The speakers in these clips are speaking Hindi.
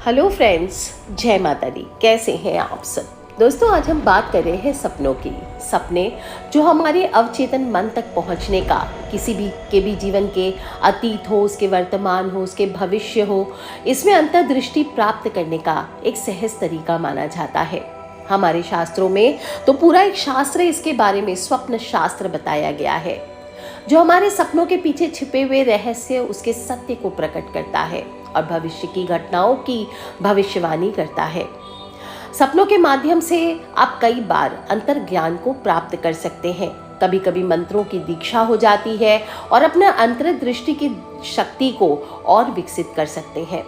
हेलो फ्रेंड्स, जय माता दी। कैसे हैं आप सब दोस्तों? आज हम बात कर रहे हैं सपनों की। सपने जो हमारे अवचेतन मन तक पहुंचने का, किसी भी के भी जीवन के अतीत हो, उसके वर्तमान हो, उसके भविष्य हो, इसमें अंतर्दृष्टि प्राप्त करने का एक सहज तरीका माना जाता है। हमारे शास्त्रों में तो पूरा एक शास्त्र इसके बारे में स्वप्न शास्त्र बताया गया है, जो हमारे सपनों के पीछे छिपे हुए रहस्य, उसके सत्य को प्रकट करता है और भविष्य की घटनाओं की भविष्यवाणी करता है। सपनों के माध्यम से आप कई बार अंतर्ज्ञान को प्राप्त कर सकते हैं। कभी कभी मंत्रों की दीक्षा हो जाती है और अपना अंतर्दृष्टि की शक्ति को और विकसित कर सकते हैं।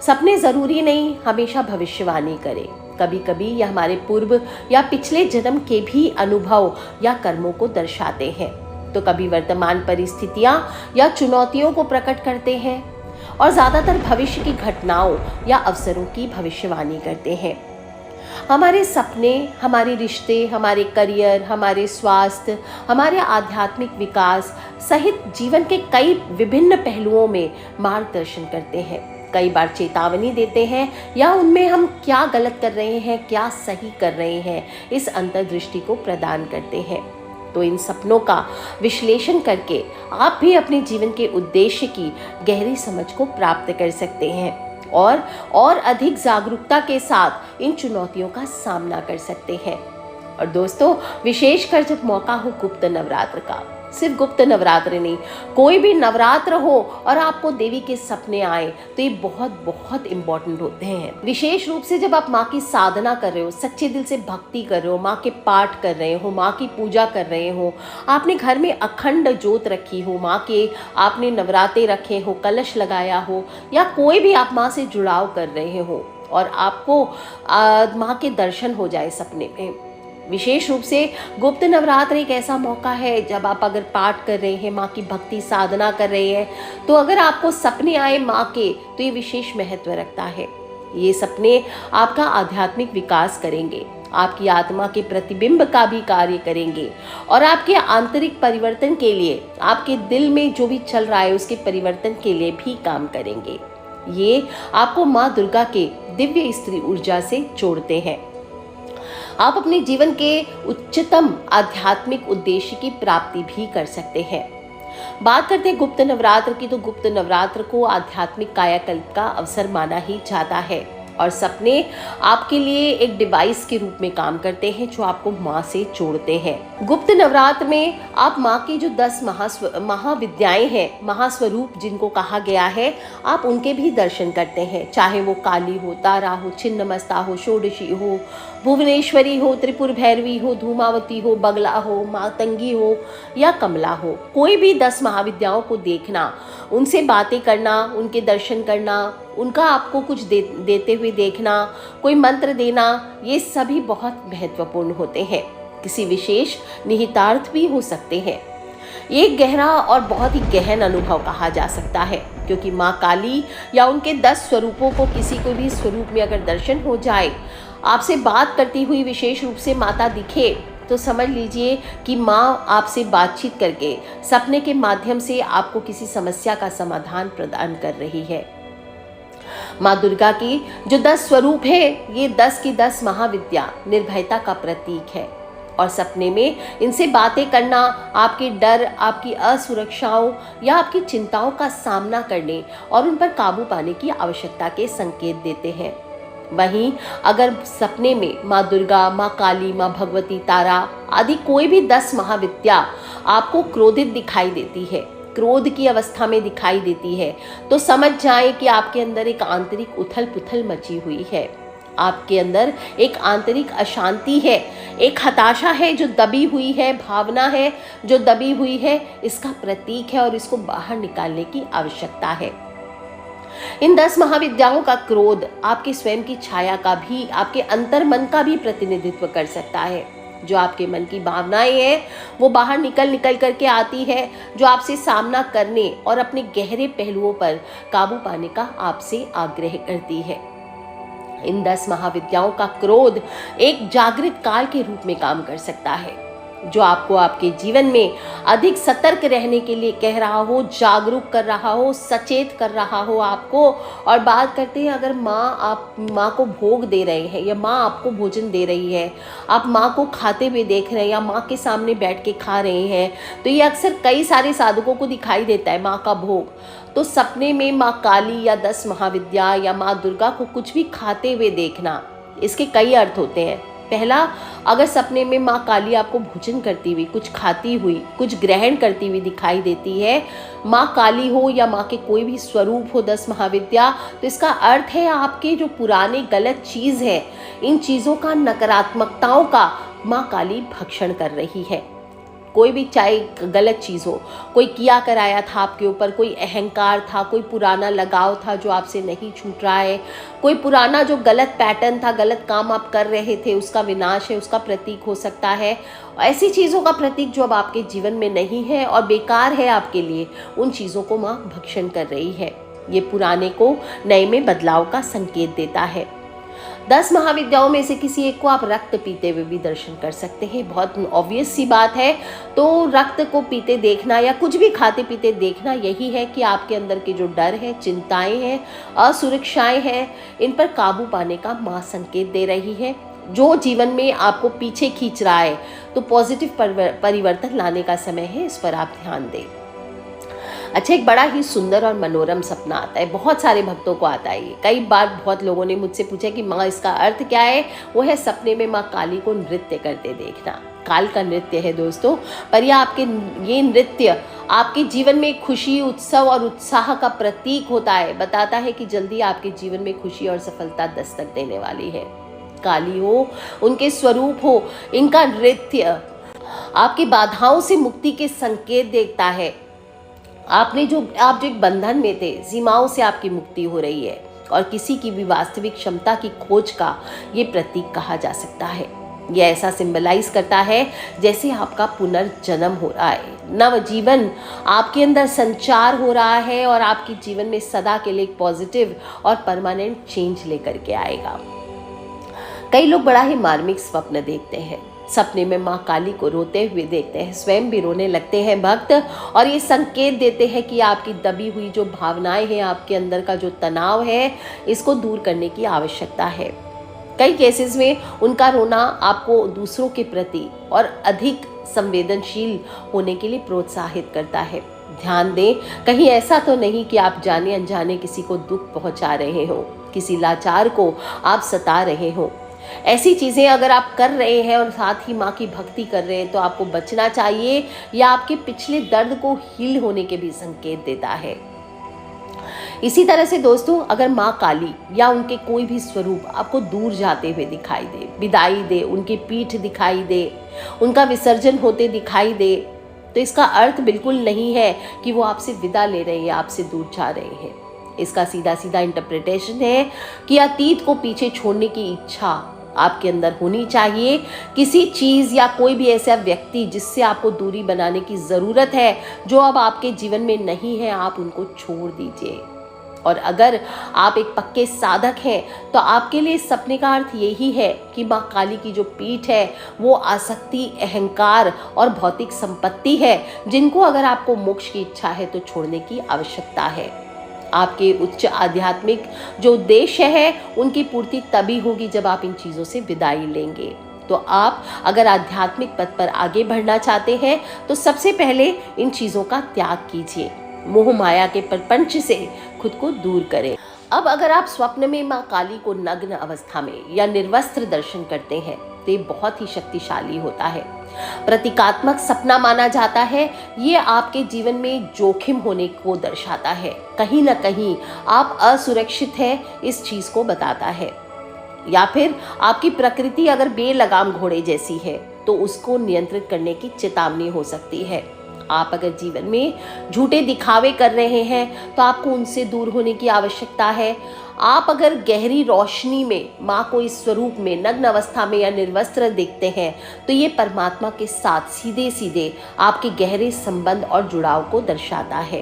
सपने जरूरी नहीं हमेशा भविष्यवाणी करें। कभी कभी यह हमारे पूर्व या पिछले जन्म के भी अनुभव या कर्मों को दर्शाते हैं, तो कभी वर्तमान परिस्थितियां या चुनौतियों को प्रकट करते हैं और ज्यादातर भविष्य की घटनाओं या अवसरों की भविष्यवाणी करते हैं। हमारे सपने हमारे रिश्ते, हमारे करियर, हमारे स्वास्थ्य, हमारे आध्यात्मिक विकास सहित जीवन के कई विभिन्न पहलुओं में मार्गदर्शन करते हैं। कई बार चेतावनी देते हैं या उनमें हम क्या गलत कर रहे हैं, क्या सही कर रहे हैं, इस अंतर्दृष्टि को प्रदान करते हैं। तो इन सपनों का विश्लेषण करके आप भी अपने जीवन के उद्देश्य की गहरी समझ को प्राप्त कर सकते हैं और अधिक जागरूकता के साथ इन चुनौतियों का सामना कर सकते हैं। और दोस्तों, विशेषकर जब मौका हो गुप्त नवरात्र का, सिर्फ गुप्त नवरात्र नहीं, कोई भी नवरात्र हो और आपको देवी के सपने आए तो ये बहुत बहुत इम्पोर्टेंट होते हैं। विशेष रूप से जब आप माँ की साधना कर रहे हो, सच्चे दिल से भक्ति कर रहे हो, माँ के पाठ कर रहे हो, माँ की पूजा कर रहे हो, आपने घर में अखंड ज्योत रखी हो, माँ के आपने नवरात्रे रखे हो, कलश लगाया हो, या कोई भी आप माँ से जुड़ाव कर रहे हो और आपको माँ के दर्शन हो जाए सपने में। विशेष रूप से गुप्त नवरात्र एक ऐसा मौका है जब आप अगर पाठ कर रहे हैं, माँ की भक्ति साधना कर रहे हैं, तो अगर आपको सपने आए माँ के, तो ये विशेष महत्व रखता है। ये सपने आपका आध्यात्मिक विकास करेंगे, आपकी आत्मा के प्रतिबिंब का भी कार्य करेंगे और आपके आंतरिक परिवर्तन के लिए, आपके दिल में जो भी चल रहा है उसके परिवर्तन के लिए भी काम करेंगे। ये आपको माँ दुर्गा के दिव्य स्त्री ऊर्जा से जोड़ते हैं। आप अपने जीवन के उच्चतम आध्यात्मिक उद्देश्य की प्राप्ति भी कर सकते हैं। बात करते हैं गुप्त नवरात्र की, तो गुप्त नवरात्र को आध्यात्मिक कायाकल्प का अवसर माना ही जाता है और सपने आपके लिए एक डिवाइस के रूप में काम करते हैं जो आपको माँ से जोड़ते हैं। गुप्त नवरात्र में आप माँ की जो 10 महाविद्याएं हैं, महास्वरूप जिनको कहा गया है, आप उनके भी दर्शन करते हैं। चाहे वो काली हो, तारा हो, छिन्नमस्ता हो, षोडशी हो, भुवनेश्वरी हो, त्रिपुर भैरवी हो, धूमावती हो, बगला हो, मातंगी हो या कमला हो, कोई भी 10 महाविद्याओं को देखना, उनसे बातें करना, उनके दर्शन करना, उनका आपको कुछ देते हुए देखना, कोई मंत्र देना, ये सभी बहुत महत्वपूर्ण होते हैं। किसी विशेष निहितार्थ भी हो सकते हैं। ये गहरा और बहुत ही गहन अनुभव कहा जा सकता है, क्योंकि माँ काली या उनके 10 स्वरूपों को किसी को भी स्वरूप में अगर दर्शन हो जाए, आपसे बात करती हुई विशेष रूप से माता दिखे, तो समझ लीजिए कि माँ आपसे बातचीत करके सपने के माध्यम से आपको किसी समस्या का समाधान प्रदान कर रही है। माँ दुर्गा की जो 10 स्वरूप है, ये 10 की 10 महाविद्या निर्भयता का प्रतीक है और सपने में इनसे बातें करना आपके डर, आपकी असुरक्षाओं या आपकी चिंताओं का सामना करने और उन पर काबू पाने की आवश्यकता के संकेत देते हैं। वहीं अगर सपने में माँ दुर्गा, माँ काली, माँ भगवती, तारा आदि कोई भी 10 महाविद्या आपको क्रोधित दिखाई देती है, क्रोध की अवस्था में दिखाई देती है, तो समझ जाएं कि आपके अंदर एक आंतरिक उथल पुथल मची हुई है। आपके अंदर एक आंतरिक अशांति है, एक हताशा है जो दबी हुई है, भावना है जो दबी हुई है, इसका प्रतीक है और इसको बाहर निकालने की आवश्यकता है। इन 10 महाविद्याओं का क्रोध आपके स्वयं की छाया का भी, आपके अंतर मन का भी प्रतिनिधित्व कर सकता है। जो आपके मन की भावनाएं हैं वो बाहर निकल करके आती है, जो आपसे सामना करने और अपने गहरे पहलुओं पर काबू पाने का आपसे आग्रह करती है। इन 10 महाविद्याओं का क्रोध एक जागृत काल के रूप में काम कर सकता है। जो आपको आपके जीवन में अधिक सतर्क रहने के लिए कह रहा हो, जागरूक कर रहा हो, सचेत कर रहा हो आपको। और बात करते हैं, अगर आप माँ को भोग दे रहे हैं या माँ आपको भोजन दे रही है, आप माँ को खाते हुए देख रहे हैं या माँ के सामने बैठ के खा रहे हैं, तो ये अक्सर कई सारे साधकों को दिखाई देता है, माँ का भोग। तो सपने में माँ काली या 10 महाविद्या या माँ दुर्गा को कुछ भी खाते हुए देखना, इसके कई अर्थ होते हैं। पहला, अगर सपने में माँ काली आपको भोजन करती हुई, कुछ खाती हुई, कुछ ग्रहण करती हुई दिखाई देती है, माँ काली हो या माँ के कोई भी स्वरूप हो 10 महाविद्या, तो इसका अर्थ है आपके जो पुराने गलत चीज़ है, इन चीज़ों का, नकारात्मकताओं का माँ काली भक्षण कर रही है। कोई भी चाहे गलत चीज़ हो, कोई किया कराया था आपके ऊपर, कोई अहंकार था, कोई पुराना लगाव था जो आपसे नहीं छूट रहा है, कोई पुराना जो गलत पैटर्न था, गलत काम आप कर रहे थे, उसका विनाश है, उसका प्रतीक हो सकता है। ऐसी चीज़ों का प्रतीक जो अब आपके जीवन में नहीं है और बेकार है आपके लिए, उन चीज़ों को माँ भक्षण कर रही है। ये पुराने को नए में बदलाव का संकेत देता है। 10 महाविद्याओं में से किसी एक को आप रक्त पीते हुए भी दर्शन कर सकते हैं, बहुत ऑब्वियस सी बात है। तो रक्त को पीते देखना या कुछ भी खाते पीते देखना, यही है कि आपके अंदर के जो डर है, चिंताएं हैं, असुरक्षाएं हैं, इन पर काबू पाने का माँ संकेत दे रही है। जो जीवन में आपको पीछे खींच रहा है, तो पॉजिटिव परिवर्तन लाने का समय है, इस पर आप ध्यान दें। अच्छा, एक बड़ा ही सुंदर और मनोरम सपना आता है, बहुत सारे भक्तों को आता है ये। कई बार बहुत लोगों ने मुझसे पूछा कि माँ इसका अर्थ क्या है। वो है सपने में माँ काली को नृत्य करते देखना। काल का नृत्य है दोस्तों, पर ये नृत्य आपके जीवन में खुशी, उत्सव और उत्साह का प्रतीक होता है। बताता है कि जल्दी आपके जीवन में खुशी और सफलता दस्तक देने वाली है। काली हो, उनके स्वरूप हो, इनका नृत्य आपकी बाधाओं से मुक्ति के संकेत देखता है। आप जो एक बंधन में थे, सीमाओं से आपकी मुक्ति हो रही है और किसी की भी वास्तविक क्षमता की खोज का ये प्रतीक कहा जा सकता है। ये ऐसा सिंबलाइज करता है जैसे आपका पुनर्जन्म हो रहा है, नव जीवन आपके अंदर संचार हो रहा है और आपके जीवन में सदा के लिए एक पॉजिटिव और परमानेंट चेंज लेकर के आएगा। कई लोग बड़ा ही मार्मिक स्वप्न देखते हैं, सपने में माँ काली को रोते हुए देखते हैं, स्वयं भी रोने लगते हैं भक्त, और ये संकेत देते हैं कि आपकी दबी हुई जो भावनाएं हैं, आपके अंदर का जो तनाव है, इसको दूर करने की आवश्यकता है। कई केसेस में उनका रोना आपको दूसरों के प्रति और अधिक संवेदनशील होने के लिए प्रोत्साहित करता है। ध्यान दें, कहीं ऐसा तो नहीं कि आप जाने अनजाने किसी को दुख पहुंचा रहे हो, किसी लाचार को आप सता रहे हो। ऐसी चीज़ें अगर आप कर रहे हैं और साथ ही माँ की भक्ति कर रहे हैं, तो आपको बचना चाहिए। या आपके पिछले दर्द को हील होने के भी संकेत देता है। इसी तरह से दोस्तों, अगर माँ काली या उनके कोई भी स्वरूप आपको दूर जाते हुए दिखाई दे, विदाई दे, उनकी पीठ दिखाई दे, उनका विसर्जन होते दिखाई दे, तो इसका अर्थ बिल्कुल नहीं है कि वो आपसे विदा ले रहे हैं, आपसे दूर जा रहे हैं। इसका सीधा सीधा इंटरप्रिटेशन है कि अतीत को पीछे छोड़ने की इच्छा आपके अंदर होनी चाहिए। किसी चीज़ या कोई भी ऐसा व्यक्ति जिससे आपको दूरी बनाने की ज़रूरत है, जो अब आपके जीवन में नहीं है, आप उनको छोड़ दीजिए। और अगर आप एक पक्के साधक हैं, तो आपके लिए सपने का अर्थ यही है कि माँ काली की जो पीठ है, वो आसक्ति, अहंकार और भौतिक संपत्ति है, जिनको अगर आपको मोक्ष की इच्छा है तो छोड़ने की आवश्यकता है। आपके उच्च आध्यात्मिक जो उद्देश्य है, उनकी पूर्ति तभी होगी जब आप इन चीज़ों से विदाई लेंगे। तो आप अगर आध्यात्मिक पथ पर आगे बढ़ना चाहते हैं, तो सबसे पहले इन चीज़ों का त्याग कीजिए, मोह माया के प्रपंच से खुद को दूर करें। अब अगर आप स्वप्न में माँ काली को नग्न अवस्था में या निर्वस्त्र दर्शन करते हैं, तो ये बहुत ही शक्तिशाली होता है, प्रतीकात्मक सपना माना जाता है। ये आपके जीवन में जोखिम होने को दर्शाता है, कहीं ना कहीं आप असुरक्षित हैं, इस चीज़ को बताता है। या फिर आपकी प्रकृति अगर बेलगाम घोड़े जैसी है, तो उसको नियंत्रित करने की चेतावनी हो सकती है। आप अगर जीवन में झूठे दिखावे कर रहे हैं, तो आपको उनसे दूर होने की आवश्यकता है। आप अगर गहरी रोशनी में माँ को इस स्वरूप में नग्न अवस्था में या निर्वस्त्र देखते हैं, तो ये परमात्मा के साथ सीधे सीधे आपके गहरे संबंध और जुड़ाव को दर्शाता है।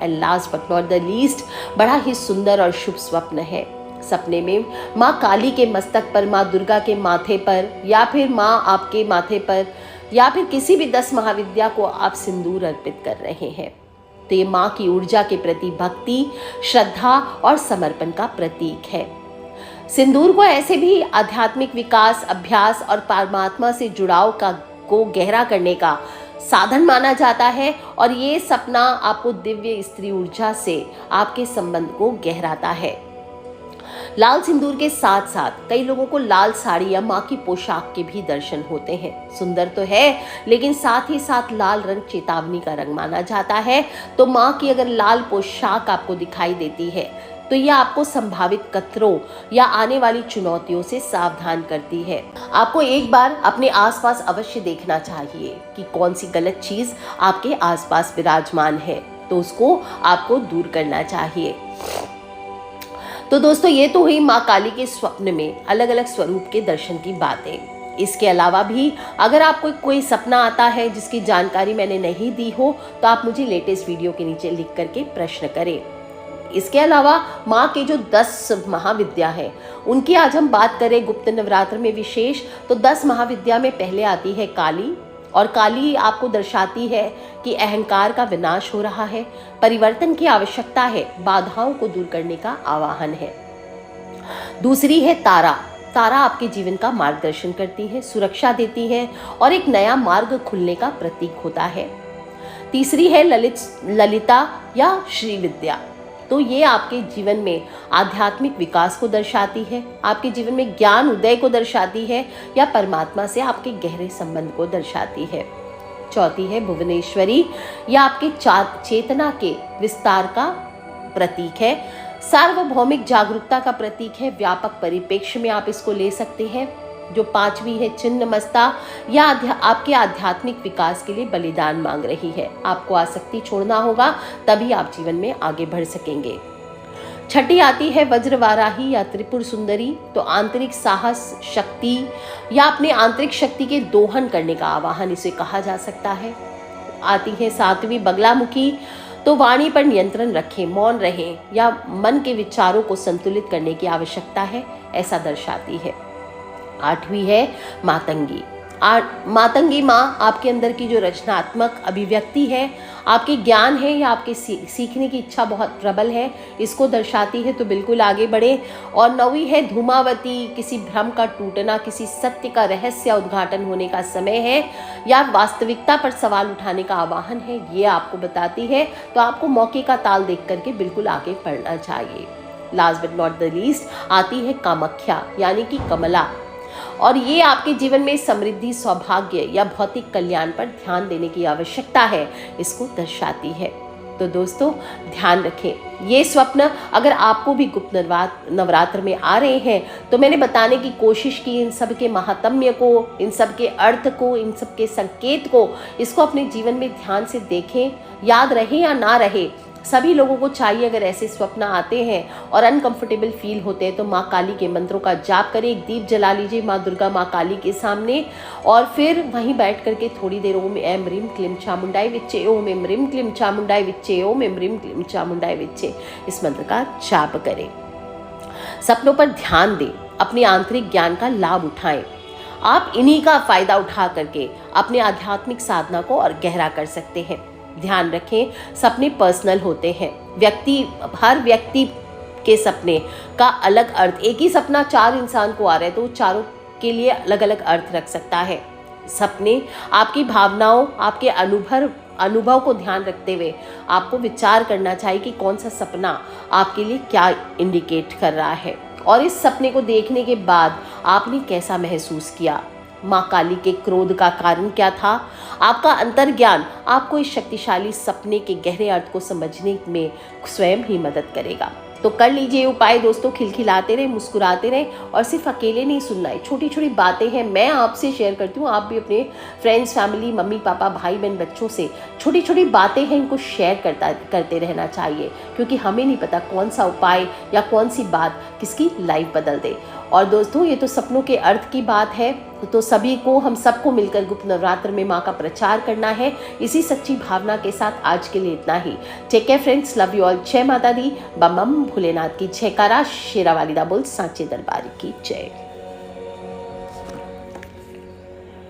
And last but not the least, बड़ा ही सुंदर और शुभ स्वप्न है। सपने में माँ काली के मस्तक पर, माँ दुर्गा के माथे पर, या फिर माँ आपके माथे पर या फिर किसी भी 10 महाविद्या को आप सिंदूर अर्पित कर रहे हैं, तो ये माँ की ऊर्जा के प्रति भक्ति, श्रद्धा और समर्पण का प्रतीक है। सिंदूर को ऐसे भी आध्यात्मिक विकास, अभ्यास और परमात्मा से जुड़ाव को गहरा करने का साधन माना जाता है, और ये सपना आपको दिव्य स्त्री ऊर्जा से आपके संबंध को गहराता है। लाल सिंदूर के साथ साथ कई लोगों को लाल साड़ी या माँ की पोशाक के भी दर्शन होते हैं। सुंदर तो है, लेकिन साथ ही साथ लाल रंग चेतावनी का रंग माना जाता है। तो माँ की अगर लाल पोशाक आपको दिखाई देती है तो यह आपको संभावित खतरों या आने वाली चुनौतियों से सावधान करती है। आपको एक बार अपने आसपास अवश्य देखना चाहिए कि कौन सी गलत चीज आपके आसपास विराजमान है, तो उसको आपको दूर करना चाहिए। तो दोस्तों, ये तो हुई माँ काली के स्वप्न में अलग अलग स्वरूप के दर्शन की बातें। इसके अलावा भी अगर आपको कोई सपना आता है जिसकी जानकारी मैंने नहीं दी हो, तो आप मुझे लेटेस्ट वीडियो के नीचे लिख करके प्रश्न करें। इसके अलावा माँ के जो 10 महाविद्या हैं, उनकी आज हम बात करें गुप्त नवरात्र में विशेष, तो 10 महाविद्या में पहले आती है काली। और काली आपको दर्शाती है कि अहंकार का विनाश हो रहा है, परिवर्तन की आवश्यकता है, बाधाओं को दूर करने का आह्वान है। दूसरी है तारा। तारा आपके जीवन का मार्गदर्शन करती है, सुरक्षा देती है और एक नया मार्ग खुलने का प्रतीक होता है। तीसरी है ललिता या श्री विद्या। तो ये आपके जीवन में आध्यात्मिक विकास को दर्शाती है, आपके जीवन में ज्ञान उदय को दर्शाती है या परमात्मा से आपके गहरे संबंध को दर्शाती है। चौथी है भुवनेश्वरी, या आपके चेतना के विस्तार का प्रतीक है, सार्वभौमिक जागरूकता का प्रतीक है, व्यापक परिप्रेक्ष्य में आप इसको ले सकते हैं। जो पांचवी है छिन्नमस्ता, या आपके आध्यात्मिक विकास के लिए बलिदान मांग रही है। आपको आसक्ति छोड़ना होगा, तभी आप जीवन में आगे बढ़ सकेंगे। छठी आती है वज्रवाराही या त्रिपुर सुंदरी। तो आंतरिक साहस, शक्ति या अपने आंतरिक शक्ति के दोहन करने का आवाहन इसे कहा जा सकता है। आती है सातवीं बगलामुखी। तो वाणी पर नियंत्रण रखें, मौन रहें या मन के विचारों को संतुलित करने की आवश्यकता है, ऐसा दर्शाती है। आठवीं है मातंगी। मातंगी माँ आपके अंदर की जो रचनात्मक अभिव्यक्ति है, आपके ज्ञान है या आपके सीखने की इच्छा बहुत प्रबल है, इसको दर्शाती है, तो बिल्कुल आगे बढ़े। और नौवीं है धूमावती। किसी भ्रम का टूटना, किसी सत्य का रहस्य उद्घाटन होने का समय है या वास्तविकता पर सवाल उठाने का आह्वान है, ये आपको बताती है। तो आपको मौके का ताल देख करके बिल्कुल आगे बढ़ना चाहिए। Last but not the least आती है कामाख्या यानी कि कमला, और ये आपके जीवन में समृद्धि, सौभाग्य या भौतिक कल्याण पर ध्यान देने की आवश्यकता है, इसको दर्शाती है। तो दोस्तों, ध्यान रखें, ये स्वप्न अगर आपको भी गुप्त नवरात्र में आ रहे हैं, तो मैंने बताने की कोशिश की इन सब के महात्म्य को, इन सब के अर्थ को, इन सब के संकेत को, इसको अपने जीवन में ध्यान से देखें। याद रहे या ना रहे, सभी लोगों को चाहिए, अगर ऐसे स्वप्न आते हैं और अनकंफर्टेबल फील होते हैं, तो माँ काली के मंत्रों का जाप करें, एक दीप जला लीजिए माँ दुर्गा, माँ काली के सामने, और फिर वहीं बैठ करके थोड़ी देर ओम ऐं ह्रीं क्लीं चामुंडाय विच्चे, ओम ऐं ह्रीं क्लीं चामुंडाय विच्चे, ओम ऐं ह्रीं क्लीं चामुंडाय विच्चे, इस मंत्र का जाप करें। सपनों पर ध्यान दें, अपने आंतरिक ज्ञान का लाभ उठाएं। आप इन्हीं का फायदा उठा करके अपने आध्यात्मिक साधना को और गहरा कर सकते हैं। ध्यान रखें, सपने पर्सनल होते हैं। हर व्यक्ति के सपने का अलग अर्थ, एक ही सपना 4 इंसान को आ रहा है तो चारों के लिए अलग अलग अर्थ रख सकता है। सपने आपकी भावनाओं, आपके अनुभव को ध्यान रखते हुए आपको विचार करना चाहिए कि कौन सा सपना आपके लिए क्या इंडिकेट कर रहा है, और इस सपने को देखने के बाद आपने कैसा महसूस किया। माँ काली के क्रोध का कारण क्या था। आपका अंतर्ज्ञान आपको इस शक्तिशाली सपने के गहरे अर्थ को समझने में स्वयं ही मदद करेगा। तो कर लीजिए उपाय दोस्तों, खिलखिलाते रहे, मुस्कुराते रहे, और सिर्फ अकेले नहीं सुनना है। छोटी छोटी बातें हैं, मैं आपसे शेयर करती हूँ, आप भी अपने फ्रेंड्स, फैमिली, मम्मी पापा, भाई बहन, बच्चों से छोटी छोटी बातें हैं, इनको शेयर करते रहना चाहिए, क्योंकि हमें नहीं पता कौन सा उपाय या कौन सी बात किसकी लाइफ बदल दे। और दोस्तों, ये तो सपनों के अर्थ की बात है, तो सभी को, हम सबको मिलकर गुप्त नवरात्र में माँ का प्रचार करना है। इसी सच्ची भावना के साथ आज के लिए इतना ही। Take care friends, love you all. जय माता दी, बम बम भोलेनाथ की जयकारा, शेरा वाली दा बोल, सांचे दरबार की जय।